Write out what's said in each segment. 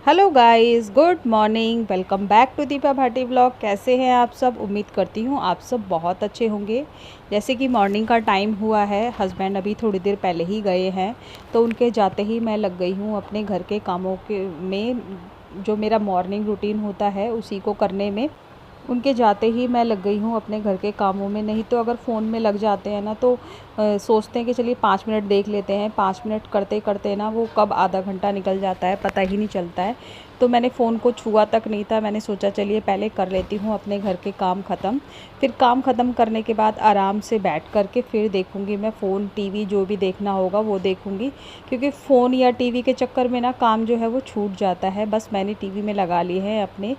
Hello guys, good morning. Welcome back to Deepa Bhati vlog. कैसे हैं आप सब? उम्मीद करती हूँ आप सब बहुत अच्छे होंगे। जैसे कि मॉर्निंग का टाइम हुआ है, हस्बैंड अभी थोड़ी देर पहले ही गए हैं, तो उनके जाते ही मैं लग गई हूँ अपने घर के कामों के में। जो मेरा मॉर्निंग रूटीन होता है उसी को करने में। उनके जाते ही मैं लग गई हूँ अपने घर के कामों में। नहीं तो अगर फ़ोन में लग जाते हैं ना तो सोचते हैं कि चलिए 5 मिनट देख लेते हैं। 5 मिनट करते करते ना वो कब आधा घंटा निकल जाता है पता ही नहीं चलता है। तो मैंने फ़ोन को छुआ तक नहीं था। मैंने सोचा चलिए पहले कर लेती हूँ अपने घर के काम ख़त्म। फिर काम ख़त्म करने के बाद आराम से बैठ कर के फिर देखूँगी मैं फ़ोन टीवी जो भी देखना होगा वो देखूँगी। क्योंकि फ़ोन या टीवी के चक्कर में ना काम जो है वो छूट जाता है। बस मैंने टीवी में लगा लिए हैं अपने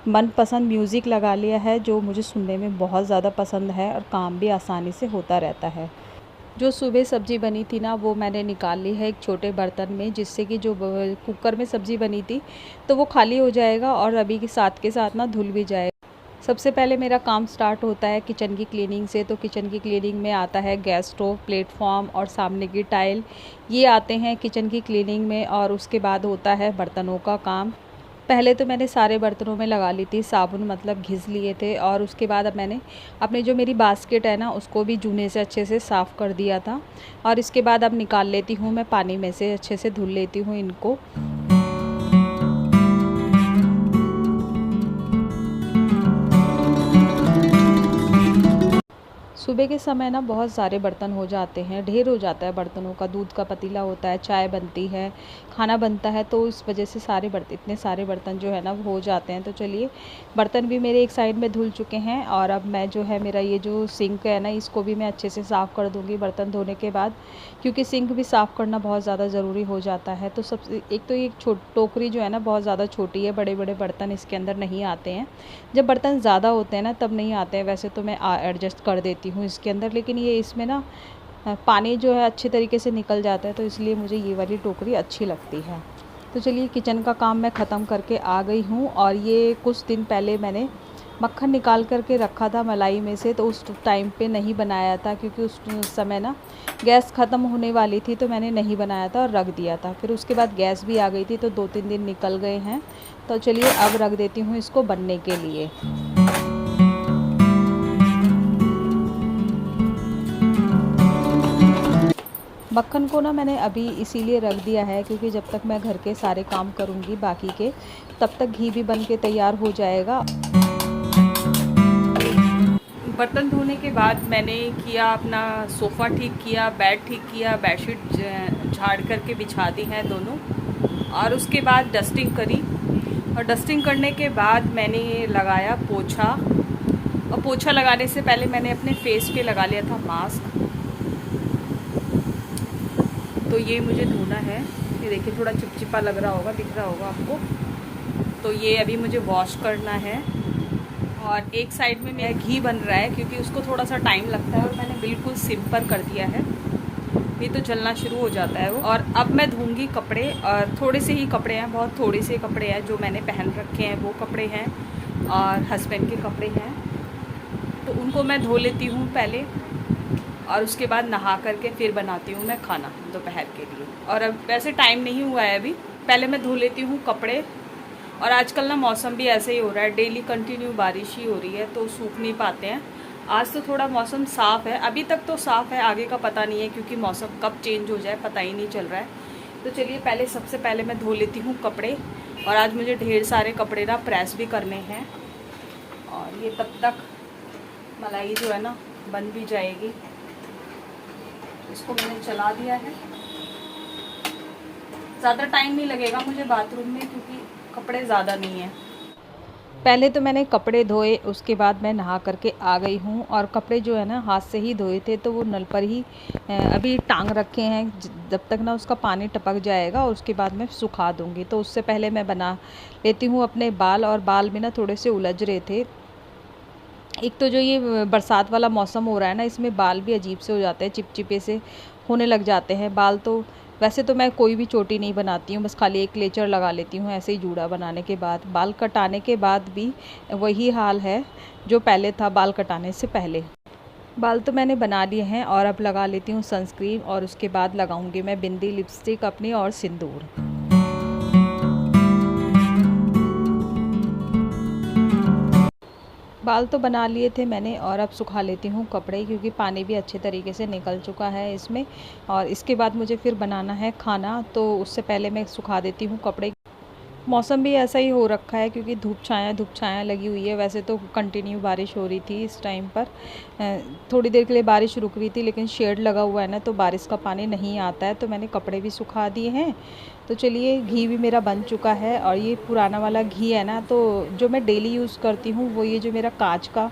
मनपसंद म्यूज़िक लगा लिया है, जो मुझे सुनने में बहुत ज़्यादा पसंद है और काम भी आसानी से होता रहता है। जो सुबह सब्ज़ी बनी थी ना वो मैंने निकाल ली है एक छोटे बर्तन में, जिससे कि जो कुकर में सब्ज़ी बनी थी तो वो खाली हो जाएगा और अभी के साथ ना धुल भी जाएगा। सबसे पहले मेरा काम स्टार्ट होता है किचन की क्लीनिंग से। तो किचन की क्लीनिंग में आता है गैस स्टोव, प्लेटफॉर्म और सामने की टाइल, ये आते हैं किचन की क्लीनिंग में। और उसके बाद होता है बर्तनों का काम। पहले तो मैंने सारे बर्तनों में लगा ली थी साबुन, मतलब घिस लिए थे। और उसके बाद अब मैंने अपने जो मेरी बास्केट है ना उसको भी जूने से अच्छे से साफ़ कर दिया था। और इसके बाद अब निकाल लेती हूँ मैं पानी में से, अच्छे से धुल लेती हूँ इनको। सुबह के समय ना बहुत सारे बर्तन हो जाते हैं, ढेर हो जाता है बर्तनों का। दूध का पतीला होता है, चाय बनती है, खाना बनता है, तो इस वजह से इतने सारे बर्तन जो है ना वो हो जाते हैं। तो चलिए, बर्तन भी मेरे एक साइड में धुल चुके हैं और अब मैं जो है मेरा ये जो सिंक है ना इसको भी मैं अच्छे से साफ़ कर दूँगी बर्तन धोने के बाद। क्योंकि सिंक भी साफ़ करना बहुत ज़्यादा ज़रूरी हो जाता है। तो सबसे एक तो ये टोकरी जो है ना बहुत ज़्यादा छोटी है, बड़े बड़े बर्तन इसके अंदर नहीं आते हैं। जब बर्तन ज़्यादा होते हैं ना तब नहीं आते हैं, वैसे तो मैं एडजस्ट कर देती हूँ इसके अंदर। लेकिन ये इसमें ना पानी जो है अच्छे तरीके से निकल जाता है, तो इसलिए मुझे ये वाली टोकरी अच्छी लगती है। तो चलिए, किचन का काम मैं ख़त्म करके आ गई हूँ। और ये कुछ दिन पहले मैंने मक्खन निकाल कर के रखा था मलाई में से, तो उस टाइम पे नहीं बनाया था क्योंकि उस समय ना गैस ख़त्म होने वाली थी, तो मैंने नहीं बनाया था और रख दिया था। फिर उसके बाद गैस भी आ गई थी, तो 2-3 दिन निकल गए हैं। तो चलिए अब रख देती हूँ इसको बनने के लिए। मक्खन को ना मैंने अभी इसीलिए रख दिया है क्योंकि जब तक मैं घर के सारे काम करूँगी बाकी के, तब तक घी भी बन के तैयार हो जाएगा। बर्तन धोने के बाद मैंने किया अपना सोफ़ा ठीक किया, बेड ठीक किया, बेडशीट झाड़ करके बिछा दी हैं दोनों। और उसके बाद डस्टिंग करी। और डस्टिंग करने के बाद मैंने लगाया पोछा। और पोछा लगाने से पहले मैंने अपने फेस पे लगा लिया था मास्क। तो ये मुझे धोना है। ये देखिए थोड़ा चिपचिपा लग रहा होगा, दिख रहा होगा आपको। तो ये अभी मुझे वॉश करना है। और एक साइड में मेरा घी बन रहा है क्योंकि उसको थोड़ा सा टाइम लगता है और मैंने बिल्कुल सिम पर कर दिया है, नहीं तो जलना शुरू हो जाता है वो। और अब मैं धोऊंगी कपड़े। और थोड़े से ही कपड़े हैं, बहुत थोड़े से कपड़े हैं जो मैंने पहन रखे हैं, वो कपड़े हैं और हस्बैंड के कपड़े हैं। तो उनको मैं धो लेती हूँ पहले और उसके बाद नहा करके फिर बनाती हूँ मैं खाना दोपहर के लिए। और अब वैसे टाइम नहीं हुआ है अभी, पहले मैं धो लेती हूँ कपड़े। और आजकल ना मौसम भी ऐसे ही हो रहा है, डेली कंटिन्यू बारिश ही हो रही है, तो सूख नहीं पाते हैं। आज तो थोड़ा मौसम साफ़ है, अभी तक तो साफ़ है, आगे का पता नहीं है क्योंकि मौसम कब चेंज हो जाए पता ही नहीं चल रहा है। तो चलिए सबसे पहले मैं धो लेती हूँ कपड़े। और आज मुझे ढेर सारे कपड़े ना प्रेस भी करने हैं। और ये तब तक मलाई जो है ना बन भी जाएगी। इसको मैंने चला दिया है। ज़्यादा टाइम नहीं लगेगा मुझे बाथरूम में क्योंकि कपड़े ज़्यादा नहीं हैं। पहले तो मैंने कपड़े धोए, उसके बाद मैं नहा करके आ गई हूँ। और कपड़े जो है ना हाथ से ही धोए थे, तो वो नल पर ही अभी टांग रखे हैं। जब तक ना उसका पानी टपक जाएगा और उसके बाद मैं सुखा दूँगी। तो उससे पहले मैं बना लेती हूँ अपने बाल। और बाल में ना थोड़े से उलझ रहे थे। एक तो जो ये बरसात वाला मौसम हो रहा है ना, इसमें बाल भी अजीब से हो जाते हैं, चिपचिपे से होने लग जाते हैं बाल। तो वैसे तो मैं कोई भी चोटी नहीं बनाती हूँ, बस खाली एक क्लेचर लगा लेती हूँ ऐसे ही जूड़ा बनाने के बाद। बाल कटाने के बाद भी वही हाल है जो पहले था बाल कटाने से पहले। बाल तो मैंने बना लिए हैं और अब लगा लेती हूँ सनस्क्रीन। और उसके बाद लगाऊंगी मैं बिंदी, लिपस्टिक अपनी और सिंदूर। बाल तो बना लिए थे मैंने और अब सुखा लेती हूँ कपड़े, क्योंकि पानी भी अच्छे तरीके से निकल चुका है इसमें। और इसके बाद मुझे फिर बनाना है खाना, तो उससे पहले मैं सुखा देती हूँ कपड़े। मौसम भी ऐसा ही हो रखा है, क्योंकि धूप छाया लगी हुई है। वैसे तो कंटिन्यू बारिश हो रही थी इस टाइम पर। थोड़ी देर के लिए बारिश रुक रही थी, लेकिन शेड लगा हुआ है ना, तो बारिश का पानी नहीं आता है। तो मैंने कपड़े भी सुखा दिए हैं। तो चलिए, घी भी मेरा बन चुका है। और ये पुराना वाला घी है ना, तो जो मैं डेली यूज़ करती हूँ वो ये जो मेरा कांच का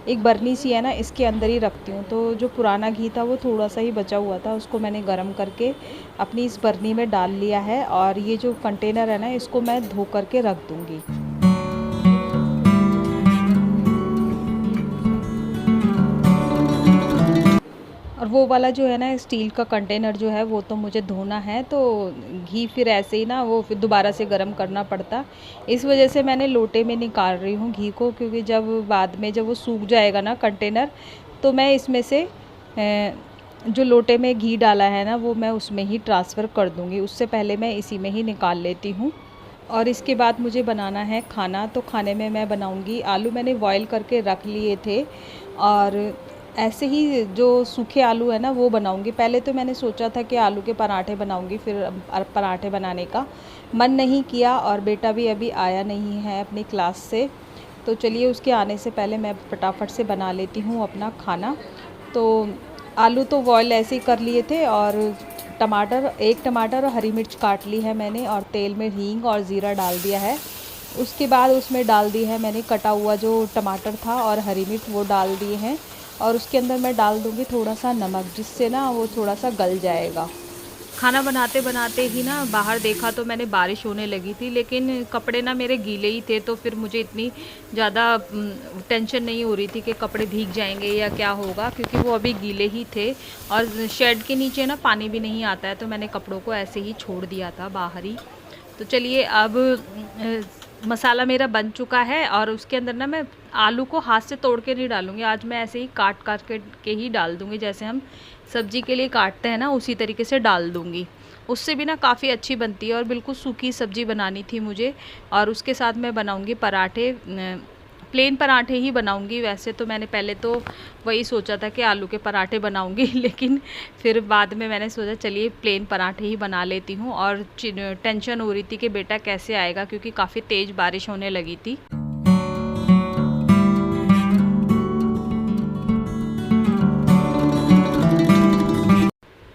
एक बर्नी सी है ना, इसके अंदर ही रखती हूँ। तो जो पुराना घी था वो थोड़ा सा ही बचा हुआ था, उसको मैंने गर्म करके अपनी इस बर्नी में डाल लिया है। और ये जो कंटेनर है ना, इसको मैं धो करके रख दूँगी। और वो वाला जो है ना स्टील का कंटेनर जो है, वो तो मुझे धोना है। तो घी फिर ऐसे ही ना, वो फिर दोबारा से गर्म करना पड़ता। इस वजह से मैंने लोटे में निकाल रही हूँ घी को, क्योंकि जब बाद में जब वो सूख जाएगा ना कंटेनर, तो मैं इसमें से जो लोटे में घी डाला है ना, वो मैं उसमें ही ट्रांसफ़र कर दूँगी। उससे पहले मैं इसी में ही निकाल लेती हूँ। और इसके बाद मुझे बनाना है खाना। तो खाने में मैं बनाऊँगी आलू, मैंने बॉयल करके रख लिए थे। और ऐसे ही जो सूखे आलू है ना, वो बनाऊँगी। पहले तो मैंने सोचा था कि आलू के पराठे बनाऊँगी, फिर पराठे बनाने का मन नहीं किया। और बेटा भी अभी आया नहीं है अपनी क्लास से, तो चलिए उसके आने से पहले मैं फटाफट से बना लेती हूँ अपना खाना। तो आलू तो बॉयल ऐसे ही कर लिए थे। और एक टमाटर और हरी मिर्च काट ली है मैंने, और तेल में हींग और ज़ीरा डाल दिया है। उसके बाद उसमें डाल दी है मैंने कटा हुआ जो टमाटर था और हरी मिर्च, वो डाल दिए हैं। और उसके अंदर मैं डाल दूँगी थोड़ा सा नमक, जिससे ना वो थोड़ा सा गल जाएगा। खाना बनाते बनाते ही ना बाहर देखा तो मैंने बारिश होने लगी थी, लेकिन कपड़े ना मेरे गीले ही थे, तो फिर मुझे इतनी ज़्यादा टेंशन नहीं हो रही थी कि कपड़े भीग जाएंगे या क्या होगा, क्योंकि वो अभी गीले ही थे। और शेड के नीचे ना पानी भी नहीं आता है, तो मैंने कपड़ों को ऐसे ही छोड़ दिया था बाहर ही। तो चलिए, अब मसाला मेरा बन चुका है। और उसके अंदर ना मैं आलू को हाथ से तोड़ के नहीं डालूँगी, आज मैं ऐसे ही काट काट के ही डाल दूँगी, जैसे हम सब्ज़ी के लिए काटते हैं ना, उसी तरीके से डाल दूँगी। उससे भी ना काफ़ी अच्छी बनती है। और बिल्कुल सूखी सब्ज़ी बनानी थी मुझे। और उसके साथ मैं बनाऊँगी पराठे, प्लेन पराठे ही बनाऊँगी। वैसे तो मैंने पहले तो वही सोचा था कि आलू के पराठे बनाऊँगी लेकिन फिर बाद में मैंने सोचा चलिए प्लेन पराठे ही बना लेती हूँ। और टेंशन हो रही थी कि बेटा कैसे आएगा, क्योंकि काफ़ी तेज़ बारिश होने लगी थी।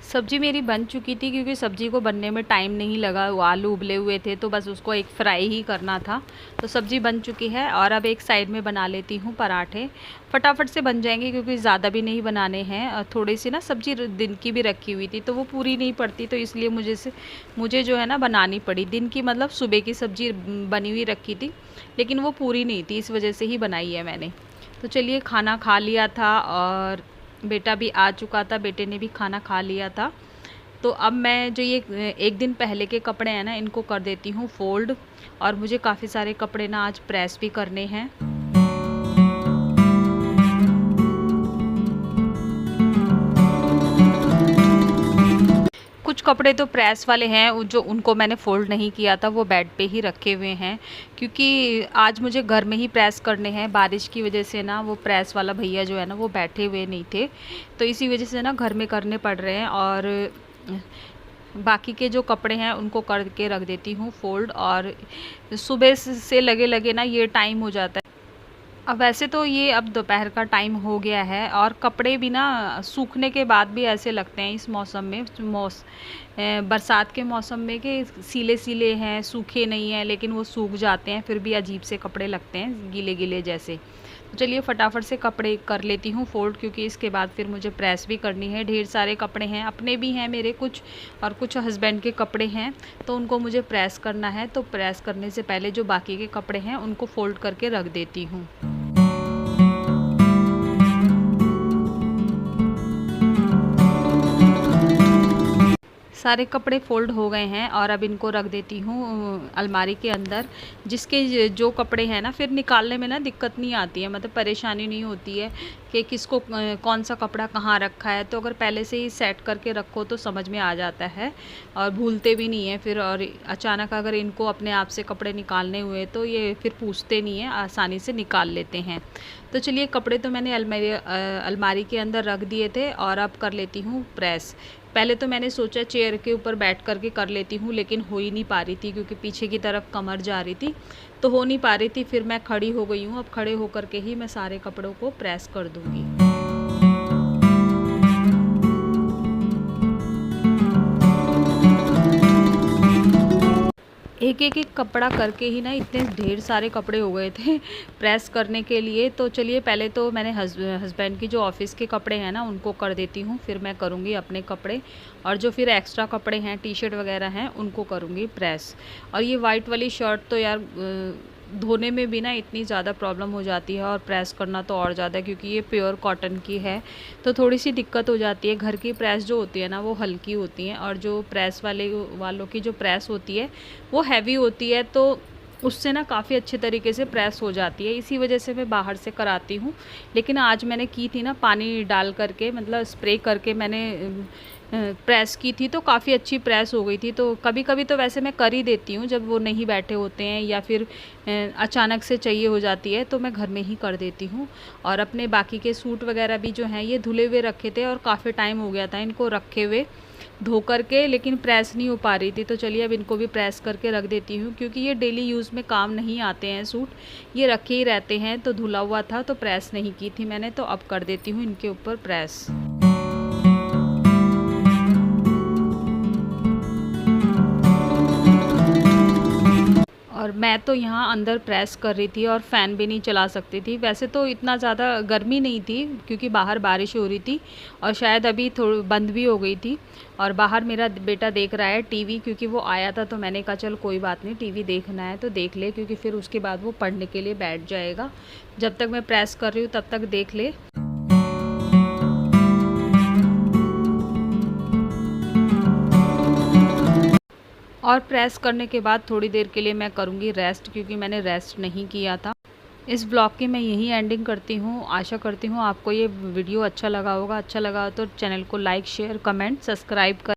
सब्ज़ी मेरी बन चुकी थी, क्योंकि सब्ज़ी को बनने में टाइम नहीं लगा। वो आलू उबले हुए थे, तो बस उसको एक फ्राई ही करना था। तो सब्ज़ी बन चुकी है। और अब एक साइड में बना लेती हूँ पराठे। फटाफट से बन जाएंगे, क्योंकि ज़्यादा भी नहीं बनाने हैं। और थोड़ी सी ना सब्ज़ी दिन की भी रखी हुई थी, तो वो पूरी नहीं पड़ती, तो इसलिए मुझे जो है ना बनानी पड़ी। दिन की मतलब सुबह की सब्ज़ी बनी हुई रखी थी, लेकिन वो पूरी नहीं थी, इस वजह से ही बनाई है मैंने। तो चलिए, खाना खा लिया था और बेटा भी आ चुका था, बेटे ने भी खाना खा लिया था। तो अब मैं जो ये एक दिन पहले के कपड़े हैं ना, इनको कर देती हूँ फ़ोल्ड। और मुझे काफ़ी सारे कपड़े ना आज प्रेस भी करने हैं। कुछ कपड़े तो प्रेस वाले हैं, जो उनको मैंने फ़ोल्ड नहीं किया था, वो बेड पे ही रखे हुए हैं, क्योंकि आज मुझे घर में ही प्रेस करने हैं। बारिश की वजह से ना वो प्रेस वाला भैया जो है ना, वो बैठे हुए नहीं थे, तो इसी वजह से ना घर में करने पड़ रहे हैं। और बाकी के जो कपड़े हैं उनको करके रख देती हूँ फ़ोल्ड। और सुबह से लगे लगे ना ये टाइम हो जाता है। अब वैसे तो ये अब दोपहर का टाइम हो गया है, और कपड़े भी ना सूखने के बाद भी ऐसे लगते हैं इस मौसम में, बरसात के मौसम में, कि सीले सीले हैं, सूखे नहीं हैं, लेकिन वो सूख जाते हैं, फिर भी अजीब से कपड़े लगते हैं, गीले गीले जैसे। तो चलिए फटाफट से कपड़े कर लेती हूँ फ़ोल्ड, क्योंकि इसके बाद फिर मुझे प्रेस भी करनी है। ढेर सारे कपड़े हैं, अपने भी हैं मेरे कुछ, और कुछ हस्बैंड के कपड़े हैं, तो उनको मुझे प्रेस करना है। तो प्रेस करने से पहले जो बाकी के कपड़े हैं उनको फ़ोल्ड करके रख देती हूँ। सारे कपड़े फ़ोल्ड हो गए हैं और अब इनको रख देती हूँ अलमारी के अंदर, जिसके जो कपड़े हैं ना फिर निकालने में ना दिक्कत नहीं आती है, मतलब परेशानी नहीं होती है कि किसको कौन सा कपड़ा कहाँ रखा है। तो अगर पहले से ही सेट करके रखो तो समझ में आ जाता है और भूलते भी नहीं है फिर, और अचानक अगर इनको अपने आप से कपड़े निकालने हुए तो ये फिर पूछते नहीं हैं, आसानी से निकाल लेते हैं। तो चलिए कपड़े तो मैंने अलमारी के अंदर रख दिए थे और अब कर लेती हूँ प्रेस। पहले तो मैंने सोचा चेयर के ऊपर बैठ कर के कर लेती हूँ, लेकिन हो ही नहीं पा रही थी क्योंकि पीछे की तरफ कमर जा रही थी, तो हो नहीं पा रही थी। फिर मैं खड़ी हो गई हूँ, अब खड़े होकर के ही मैं सारे कपड़ों को प्रेस कर दूँगी। एक कपड़ा करके ही ना इतने ढेर सारे कपड़े हो गए थे प्रेस करने के लिए। तो चलिए पहले तो मैंने हस्बैंड की जो ऑफ़िस के कपड़े हैं ना उनको कर देती हूँ, फिर मैं करूँगी अपने कपड़े, और जो फिर एक्स्ट्रा कपड़े हैं टी शर्ट वगैरह हैं उनको करूँगी प्रेस। और ये वाइट वाली शर्ट तो यार धोने में भी ना इतनी ज़्यादा प्रॉब्लम हो जाती है और प्रेस करना तो और ज़्यादा, क्योंकि ये प्योर कॉटन की है तो थोड़ी सी दिक्कत हो जाती है। घर की प्रेस जो होती है ना वो हल्की होती हैं, और जो प्रेस वालों की जो प्रेस होती है वो हैवी होती है, तो उससे ना काफ़ी अच्छे तरीके से प्रेस हो जाती है। इसी वजह से मैं बाहर से कराती हूँ। लेकिन आज मैंने की थी ना पानी डाल करके, मतलब स्प्रे करके मैंने प्रेस की थी, तो काफ़ी अच्छी प्रेस हो गई थी। तो कभी-कभी तो वैसे मैं कर ही देती हूँ जब वो नहीं बैठे होते हैं या फिर अचानक से चाहिए हो जाती है तो मैं घर में ही कर देती हूँ। और अपने बाकी के सूट वगैरह भी जो हैं ये धुले हुए रखे थे और काफ़ी टाइम हो गया था इनको रखे हुए धो कर के, लेकिन प्रेस नहीं हो पा रही थी। तो चलिए अब इनको भी प्रेस करके रख देती हूँ, क्योंकि ये डेली यूज़ में काम नहीं आते हैं सूट, ये रखे ही रहते हैं। तो धुला हुआ था तो प्रेस नहीं की थी मैंने, तो अब कर देती हूँ इनके ऊपर प्रेस। और मैं तो यहाँ अंदर प्रेस कर रही थी और फ़ैन भी नहीं चला सकती थी। वैसे तो इतना ज़्यादा गर्मी नहीं थी क्योंकि बाहर बारिश हो रही थी और शायद अभी थोड़ी बंद भी हो गई थी। और बाहर मेरा बेटा देख रहा है टीवी, क्योंकि वो आया था तो मैंने कहा चल कोई बात नहीं, टीवी देखना है तो देख ले, क्योंकि फिर उसके बाद वो पढ़ने के लिए बैठ जाएगा। जब तक मैं प्रेस कर रही हूँ तब तक देख ले। और प्रेस करने के बाद थोड़ी देर के लिए मैं करूँगी रेस्ट, क्योंकि मैंने रेस्ट नहीं किया था। इस ब्लॉग की मैं यही एंडिंग करती हूँ। आशा करती हूँ आपको ये वीडियो अच्छा लगा होगा। अच्छा लगा तो चैनल को लाइक, शेयर, कमेंट, सब्सक्राइब कर